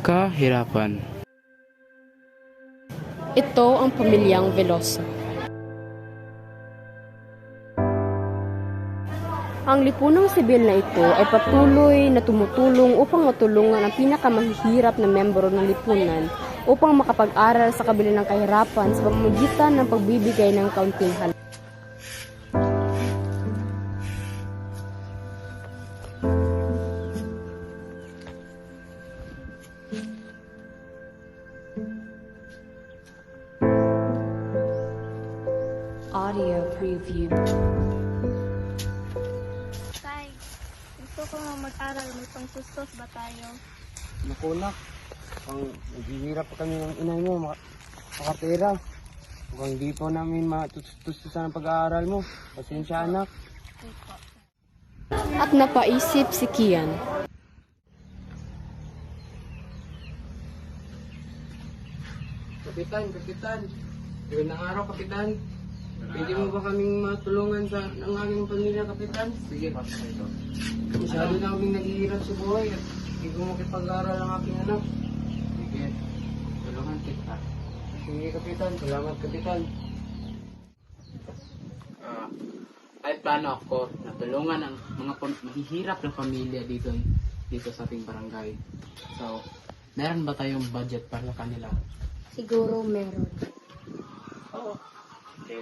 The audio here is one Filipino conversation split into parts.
Kahirapan. Ito ang pamilyang Veloso. Ang lipunang sibil na ito ay patuloy na tumutulong upang matulungan ang pinakamahihirap na membro ng lipunan upang makapag-aral sa kabila ng kahirapan sa pamamagitan ng pagbibigay ng kaunting halaga. Audio preview. Tay, gusto ko nga mag-aral. May pangtustos ba tayo? Naku nak, naghihirap pa kami ng inay mo, makapera. Mukhang hindi po namin matustusan ang pag-aaral mo. Pasensya anak. At napaisip si Kian. Kapitan. Magandang araw, Kapitan. Pwede mo ba kaming matulungan ng aming pamilya, Kapitan? Sige, pasok ito. Masyado na kaming naghihirap sa buhay at hindi ko makipag-aaral ang aking anak. Sige, tulungan kita. Sige, Kapitan. Salamat, Kapitan. Ay plano ako na tulungan ang mga mahihirap na pamilya dito sa ating barangay. So, meron ba tayong budget para sa kanila? Siguro meron. Oo. Okay.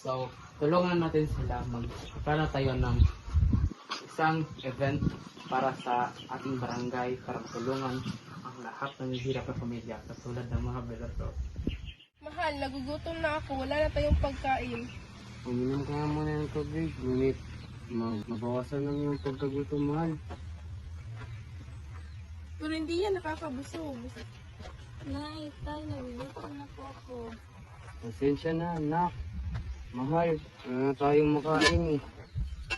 So, tulungan natin sila. Magplano tayo ng isang event para sa ating barangay para tulungan ang lahat ng mahihirap na pamilya katulad ng mga Veloso. Mahal, nagugutom na ako. Wala na tayong pagkain. Uminom ka nga muna ng tubig. Ngunit, mabawasan lang yung pagkagutom, mahal. Pero hindi yan nakakabusog. Nay, tay, nagugutom na po ako. Pasensya na, anak. Mahal, wala na tayong makain eh.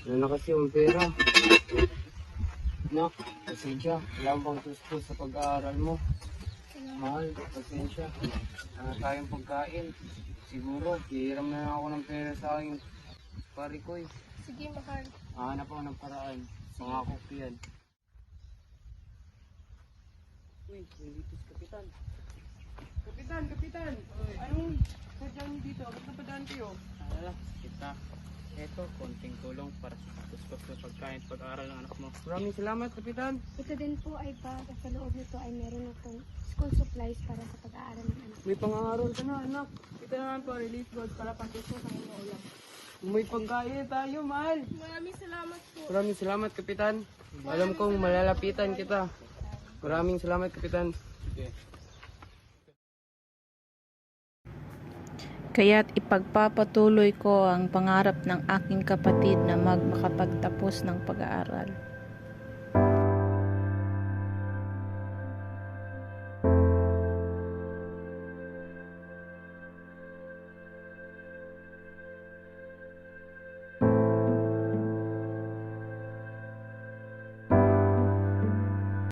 Wala na kasi ang pera. Anak, pasensya. Wala bang tustos sa pag-aaral mo? Mahal, pasensya. Wala na tayong pagkain. Siguro, hihiram na lang ako ng pera sa aking pare ko eh. Sige, mahal. Hanap ako ng paraan. Pangako ko yan. Uy, nandito si Kapitan. Kapitan! Anong sadya niyo dito? Ba't napadaan kayo? Kita. Ito, konting tulong para sa katustos na pagkain pag-aaral ng anak mo. Maraming salamat, Kapitan. Ito din po ay sa loob nito ay meron akong school supplies para sa pag-aaral ng anak. May pangangaral ka na, anak. Ito naman po, release gold para pagkusto sa inyo ulam. May pagkain tayo, mahal. Maraming salamat po. Maraming salamat, Kapitan. Alam kong malalapitan kita. Maraming salamat, Kapitan. Kaya't ipagpapatuloy ko ang pangarap ng aking kapatid na makapagtapos ng pag-aaral.